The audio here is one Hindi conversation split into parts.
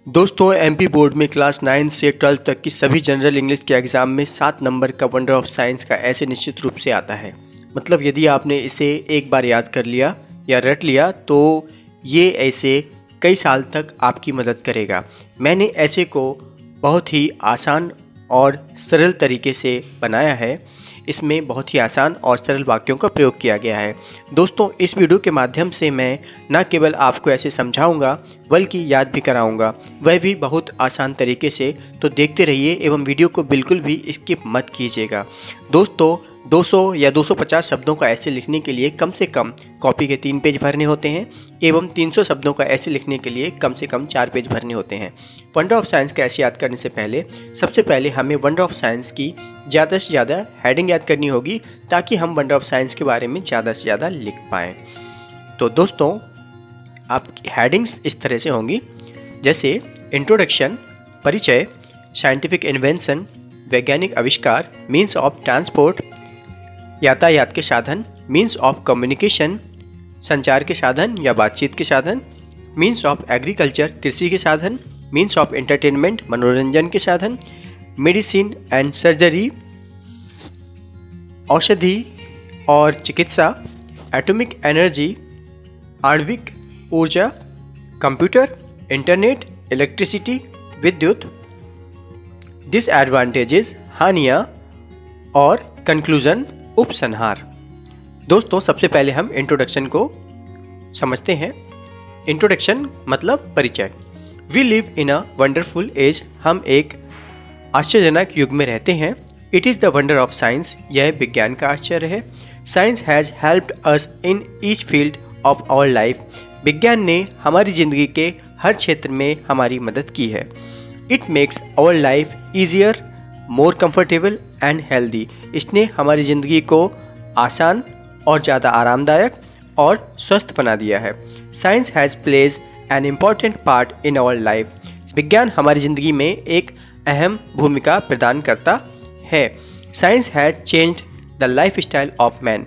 दोस्तों एमपी बोर्ड में क्लास 9 से 12 तक की सभी जनरल इंग्लिश के एग्ज़ाम में 7 नंबर का वंडर ऑफ साइंस का ऐसे निश्चित रूप से आता है। मतलब यदि आपने इसे एक बार याद कर लिया या रट लिया तो ये ऐसे कई साल तक आपकी मदद करेगा। मैंने ऐसे को बहुत ही आसान और सरल तरीके से बनाया है। इसमें बहुत ही आसान और सरल वाक्यों का प्रयोग किया गया है। दोस्तों इस वीडियो के माध्यम से मैं न केवल आपको ऐसे समझाऊंगा बल्कि याद भी कराऊंगा, वह भी बहुत आसान तरीके से। तो देखते रहिए एवं वीडियो को बिल्कुल भी स्किप मत कीजिएगा। दोस्तों 200 या 250 शब्दों का ऐसे लिखने के लिए कम से कम कॉपी के 3 पेज भरने होते हैं एवं 300 शब्दों का ऐसे लिखने के लिए कम से कम 4 पेज भरने होते हैं। वंडर ऑफ साइंस का ऐसे याद करने से पहले सबसे पहले हमें वंडर ऑफ साइंस की ज़्यादा से ज़्यादा हेडिंग याद करनी होगी ताकि हम वंडर ऑफ साइंस के बारे में ज़्यादा से ज़्यादा लिख पाएँ। तो दोस्तों आपकी हेडिंग्स इस तरह से होंगी, जैसे इंट्रोडक्शन, परिचय, साइंटिफिक इन्वेंशन, वैज्ञानिक आविष्कार, मीन्स ऑफ ट्रांसपोर्ट, यातायात के साधन, मीन्स ऑफ कम्युनिकेशन, संचार के साधन या बातचीत के साधन, मीन्स ऑफ एग्रीकल्चर, कृषि के साधन, मीन्स ऑफ एंटरटेनमेंट, मनोरंजन के साधन, मेडिसिन एंड सर्जरी, औषधि और चिकित्सा, एटॉमिक एनर्जी, आणविक ऊर्जा, कंप्यूटर, इंटरनेट, इलेक्ट्रिसिटी, विद्युत, डिसएडवांटेजेस, हानियाँ और कंक्लूजन, उपसंहार। दोस्तों सबसे पहले हम इंट्रोडक्शन को समझते हैं। इंट्रोडक्शन मतलब परिचय। We live in a wonderful age, हम एक आश्चर्यजनक युग में रहते हैं। It is the wonder of science, यह विज्ञान का आश्चर्य है। Science has helped us in each field of our life, विज्ञान ने हमारी ज़िंदगी के हर क्षेत्र में हमारी मदद की है। It makes our life easier, more comfortable and healthy, इसने हमारी ज़िंदगी को आसान और ज़्यादा आरामदायक और स्वस्थ बना दिया है। Science has plays an important part in our life, विज्ञान हमारी ज़िंदगी में एक अहम भूमिका प्रदान करता है। Science has changed the life style of man,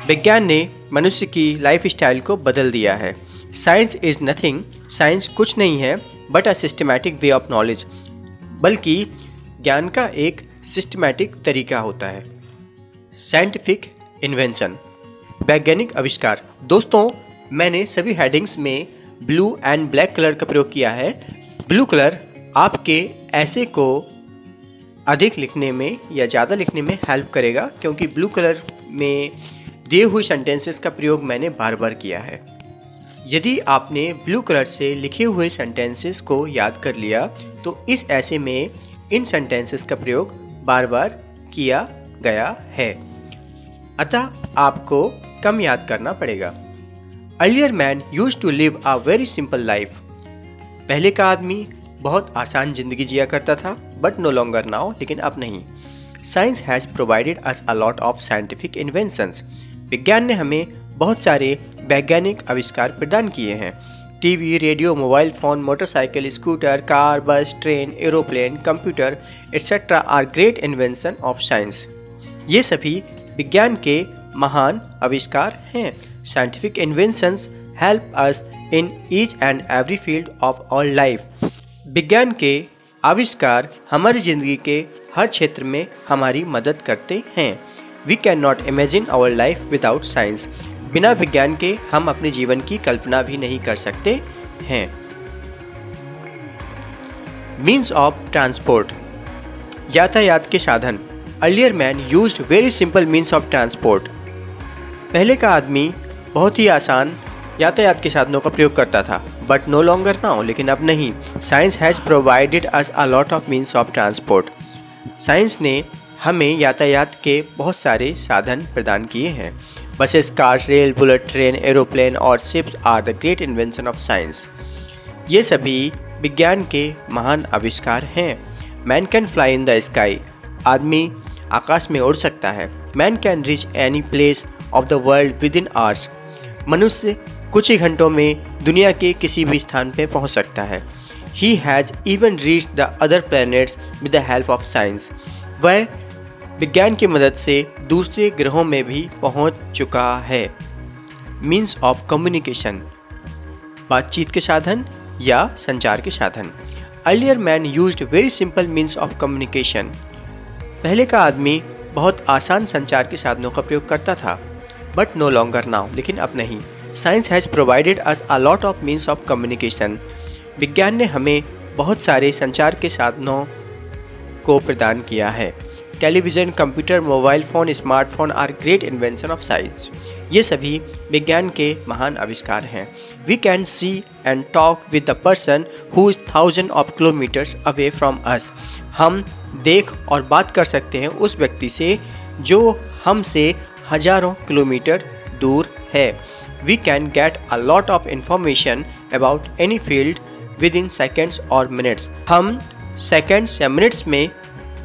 विज्ञान ने मनुष्य की लाइफ स्टाइल को बदल दिया है। साइंस इज़ नथिंग, साइंस कुछ नहीं है, but a systematic way of knowledge, बल्कि ज्ञान का एक सिस्टमैटिक तरीका होता है। साइंटिफिक इन्वेंशन, वैज्ञानिक आविष्कार। दोस्तों मैंने सभी हेडिंग्स में ब्लू एंड ब्लैक कलर का प्रयोग किया है। ब्लू कलर आपके ऐसे को अधिक लिखने में या ज़्यादा लिखने में हेल्प करेगा, क्योंकि ब्लू कलर में दिए हुए सेंटेंसेस का प्रयोग मैंने बार बार किया है। यदि आपने ब्लू कलर से लिखे हुए सेंटेंसेस को याद कर लिया तो इस ऐसे में इन सेंटेंसेस का प्रयोग बार बार किया गया है, अतः आपको कम याद करना पड़ेगा। Earlier man used to live a very simple life, पहले का आदमी बहुत आसान जिंदगी जिया करता था, बट नो लॉन्गर नाउ, लेकिन अब नहीं। Science has provided us a lot of scientific inventions, विज्ञान ने हमें बहुत सारे वैज्ञानिक आविष्कार प्रदान किए हैं। TV, radio, mobile phone, motorcycle, scooter, car, bus, train, aeroplane, computer etcetera are great invention of science, ये सभी विज्ञान के महान आविष्कार हैं। Scientific inventions help us in each and every field of our life, विज्ञान के आविष्कार हमारी ज़िंदगी के हर क्षेत्र में हमारी मदद करते हैं। We can not imagine our life without science, बिना विज्ञान के हम अपने जीवन की कल्पना भी नहीं कर सकते हैं। मीन्स ऑफ ट्रांसपोर्ट, यातायात के साधन। Earlier man used very simple means of transport, पहले का आदमी बहुत ही आसान यातायात के साधनों का प्रयोग करता था, बट नो लॉन्गर नाउ, लेकिन अब नहीं। Science has provided us a lot of means of transport, science ने हमें यातायात के बहुत सारे साधन प्रदान किए हैं। Buses, cars, rail, bullet train, aeroplane और ships are the great invention of science, ये सभी विज्ञान के महान आविष्कार हैं। Man can fly in the sky, आदमी आकाश में उड़ सकता है। Man can reach any place of the world within hours, मनुष्य कुछ ही घंटों में दुनिया के किसी भी स्थान पर पहुंच सकता है। He has even reached the other planets with the help of science, वह विज्ञान की मदद से दूसरे ग्रहों में भी पहुंच चुका है। मीन्स ऑफ कम्युनिकेशन, बातचीत के साधन या संचार के साधन। Earlier man used very simple means of communication. पहले का आदमी बहुत आसान संचार के साधनों का प्रयोग करता था, बट नो लॉन्गर नाउ, लेकिन अब नहीं। Science has provided us a lot of means of communication. विज्ञान ने हमें बहुत सारे संचार के साधनों को प्रदान किया है। Television, computer, mobile phone, smartphone are great invention of science. ये सभी विज्ञान के महान आविष्कार हैं। We can see and talk with the person who is thousand of kilometres away from us. हम देख और बात कर सकते हैं उस व्यक्ति से जो हमसे हजारों किलोमीटर दूर है। We can get a lot of information about any field with in seconds और मिनट्स। हम सेकेंड्स या मिनट्स में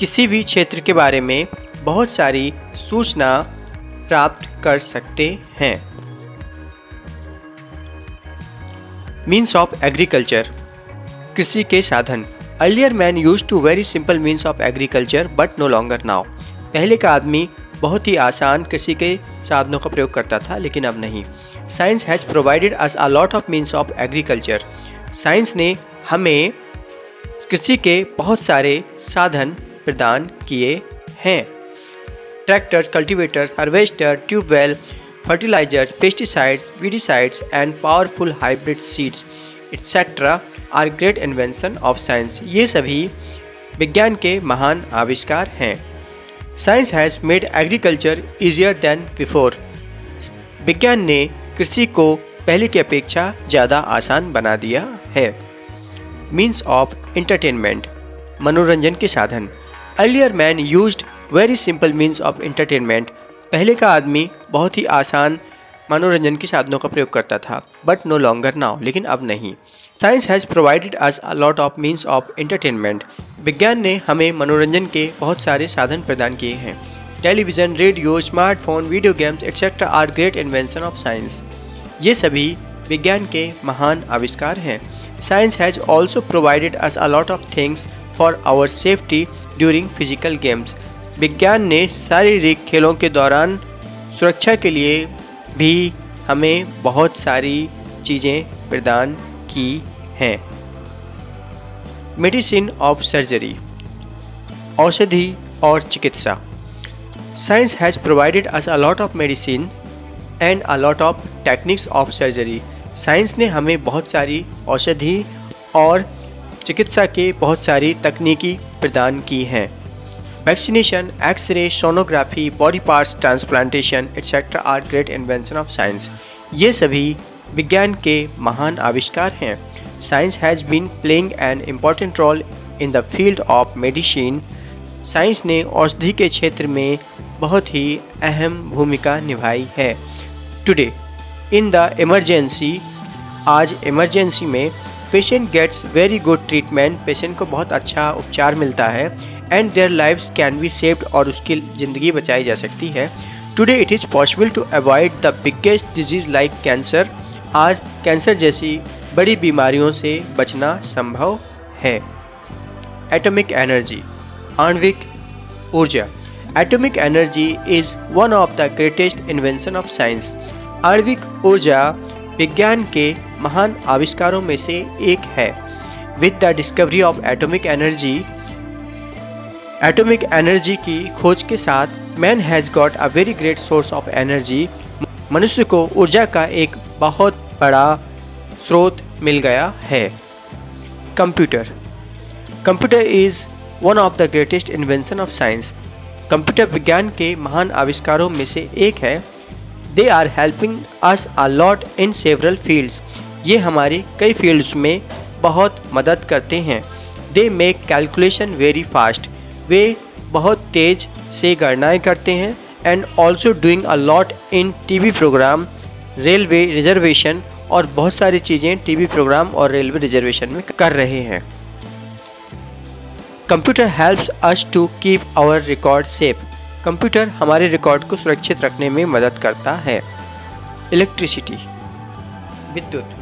किसी भी क्षेत्र के बारे में बहुत सारी सूचना प्राप्त कर सकते हैं। मीन्स ऑफ एग्रीकल्चर, कृषि के साधन। Earlier man used to very simple means of agriculture but no longer now. पहले का आदमी बहुत ही आसान कृषि के साधनों का प्रयोग करता था, लेकिन अब नहीं। Science has provided us a lot of means of agriculture. Science ने हमें कृषि के बहुत सारे साधन प्रदान किए हैं। Tractors, cultivators, harvester, tubewell, fertilisers, pesticides, weedicides and powerful hybrid seeds etcetera are great invention of science. ये सभी विज्ञान के महान आविष्कार हैं। Science has made agriculture easier than before. विज्ञान ने कृषि को पहले की अपेक्षा ज़्यादा आसान बना दिया है। मीन्स ऑफ एंटरटेनमेंट, मनोरंजन के साधन। Earlier man used very simple means of entertainment. पहले का आदमी बहुत ही आसान मनोरंजन के साधनों का प्रयोग करता था, बट नो लॉन्गर नाउ, लेकिन अब नहीं। Science has provided us a lot of means of entertainment. विज्ञान ने हमें मनोरंजन के बहुत सारे साधन प्रदान किए हैं। Television, radio, smartphone, video games etcetera are great invention of science. ये सभी विज्ञान के महान आविष्कार हैं। Science has also provided us a lot of things for our safety during physical games. विज्ञान ने शारीरिक खेलों के दौरान सुरक्षा के लिए भी हमें बहुत सारी चीज़ें प्रदान की हैं। मेडिसिन ऑफ सर्जरी, औषधि और चिकित्सा। Science has provided us a lot of medicine and a lot of techniques of surgery. Science ने हमें बहुत सारी औषधि और चिकित्सा के बहुत सारी तकनीकी प्रदान की हैं। Vaccination, X ray, sonography, body parts transplantation etcetera are great invention of science. ये सभी विज्ञान के महान आविष्कार हैं। Science has been playing an important role in the field of medicine. साइंस ने औषधि के क्षेत्र में बहुत ही अहम भूमिका निभाई है। टुडे इन द इमरजेंसी, आज इमरजेंसी में patient gets very good treatment. Patient को बहुत अच्छा उपचार मिलता है and their lives can be saved, और उसकी ज़िंदगी बचाई जा सकती है। Today it is possible to avoid the biggest disease like cancer. आज कैंसर जैसी बड़ी बीमारियों से बचना संभव है। एटॉमिक एनर्जी, आणविक ऊर्जा। Atomic energy is one of the greatest invention of science. आणविक ऊर्जा विज्ञान के महान आविष्कारों में से एक है। With the discovery of atomic energy की खोज के साथ man has got a very great source of energy. मनुष्य को ऊर्जा का एक बहुत बड़ा स्रोत मिल गया है। Computer is one of the greatest invention of science. Computer विज्ञान के महान आविष्कारों में से एक है। They are helping us a lot in several fields. ये हमारी कई फील्ड्स में बहुत मदद करते हैं। They make calculation very fast. वे बहुत तेज़ से गणनाएँ करते हैं। And also doing a lot in TV programme, railway reservation, और बहुत सारी चीज़ें टीवी प्रोग्राम और रेलवे रिजर्वेशन में कर रहे हैं। Computer helps us to keep our record safe. Computer हमारे रिकॉर्ड को सुरक्षित रखने में मदद करता है। इलेक्ट्रिसिटी, विद्युत।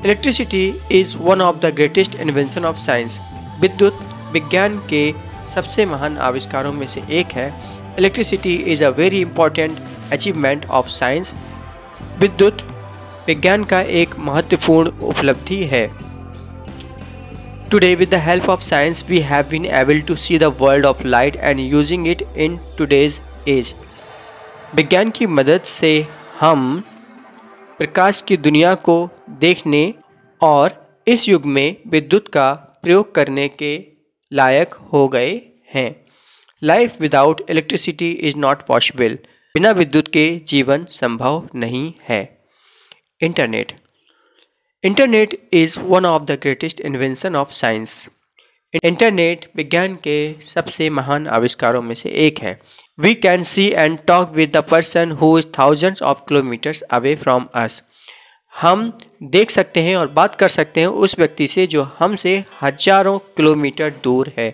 Electricity is one of the greatest invention of science. विद्युत विज्ञान के सबसे महान आविष्कारों में से एक है। Electricity is a very important achievement of science. विद्युत विज्ञान का एक महत्वपूर्ण उपलब्धि है। Today, with the help of science, we have been able to see the world of light and using it in today's age. विज्ञान की मदद से हम प्रकाश की दुनिया को देखने और इस युग में विद्युत का प्रयोग करने के लायक हो गए हैं। Life without electricity is not possible. बिना विद्युत के जीवन संभव नहीं है। Internet is one of the greatest invention of science. Internet विज्ञान के सबसे महान आविष्कारों में से एक है। We can see and talk with the person who is thousands of kilometres away from us. हम देख सकते हैं और बात कर सकते हैं उस व्यक्ति से जो हमसे हजारों किलोमीटर दूर है।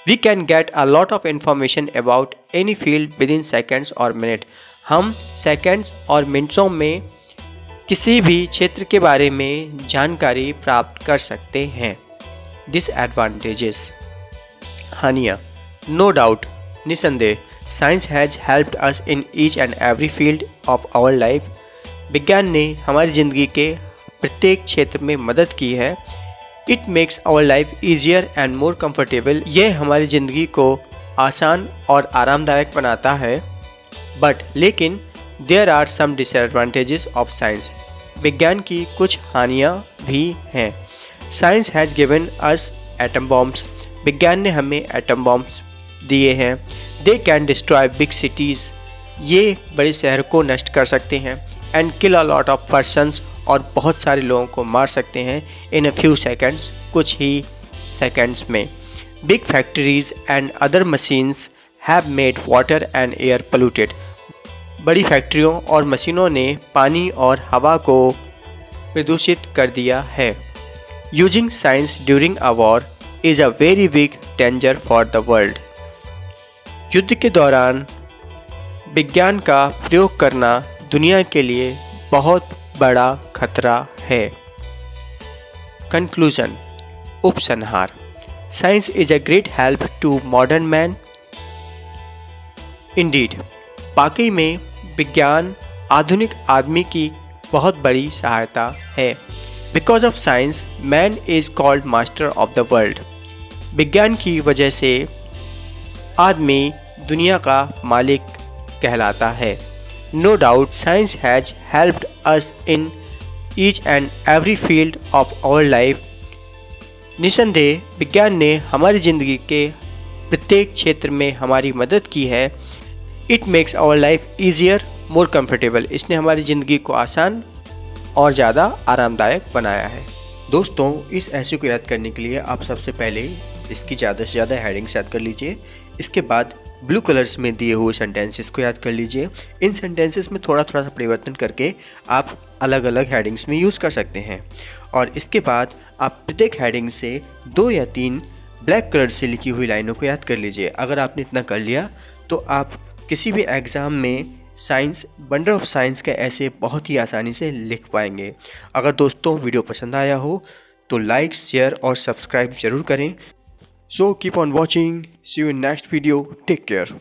We can get a lot of information about any field with in seconds और मिनट। हम सेकेंड्स और मिनटों में किसी भी क्षेत्र के बारे में जानकारी प्राप्त कर सकते हैं। डिसएडवांटेजेस, हानियाँ। नो डाउट, निसंदेह, science has helped us in each and every field of our life. विज्ञान ने हमारी ज़िंदगी के प्रत्येक क्षेत्र में मदद की है। It makes our life easier and more comfortable. यह हमारी ज़िंदगी को आसान और आरामदायक बनाता है। लेकिन there are some disadvantages of science. विज्ञान की कुछ हानियाँ भी हैं। Science has given us atom bombs. विज्ञान ने हमें एटम बॉम्ब्स दिए हैं। They can destroy big cities. ये बड़े शहर को नष्ट कर सकते हैं। And kill a lot of persons, और बहुत सारे लोगों को मार सकते हैं इन अ फ्यू सेकेंड्स, कुछ ही सेकेंड्स में। Big factories and other machines have made water and air polluted. बड़ी फैक्ट्रियों और मशीनों ने पानी और हवा को प्रदूषित कर दिया है। Using science during a war is a very big danger for the world. युद्ध के दौरान विज्ञान का प्रयोग करना दुनिया के लिए बहुत बड़ा खतरा है। कंक्लूजन, उपसंहार। Science is a great help to modern man. Indeed, वाकई में विज्ञान आधुनिक आदमी की बहुत बड़ी सहायता है। Because of science man is called master of the world. विज्ञान की वजह से आदमी दुनिया का मालिक कहलाता है। No doubt science has helped us in each and every field of our life. निसंदेह विज्ञान ने हमारी ज़िंदगी के प्रत्येक क्षेत्र में हमारी मदद की है। It makes our life easier more comfortable. इसने हमारी ज़िंदगी को आसान और ज़्यादा आरामदायक बनाया है। दोस्तों, इस ऐसे को याद करने के लिए आप सबसे पहले इसकी ज़्यादा से ज़्यादा हेडिंग्स याद कर लीजिए। इसके बाद ब्लू कलर्स में दिए हुए सेंटेंसेस को याद कर लीजिए। इन सेंटेंसेस में थोड़ा सा परिवर्तन करके आप अलग अलग हेडिंग्स में यूज़ कर सकते हैं। और इसके बाद आप प्रत्येक हेडिंग से 2 या 3 ब्लैक कलर से लिखी हुई लाइनों को याद कर लीजिए। अगर आपने इतना कर लिया तो आप किसी भी एग्ज़ाम में साइंस, वंडर ऑफ साइंस के ऐसे बहुत ही आसानी से लिख पाएंगे। अगर दोस्तों वीडियो पसंद आया हो तो लाइक, शेयर और सब्सक्राइब ज़रूर करें। So keep on watching. See you in next video. Take care.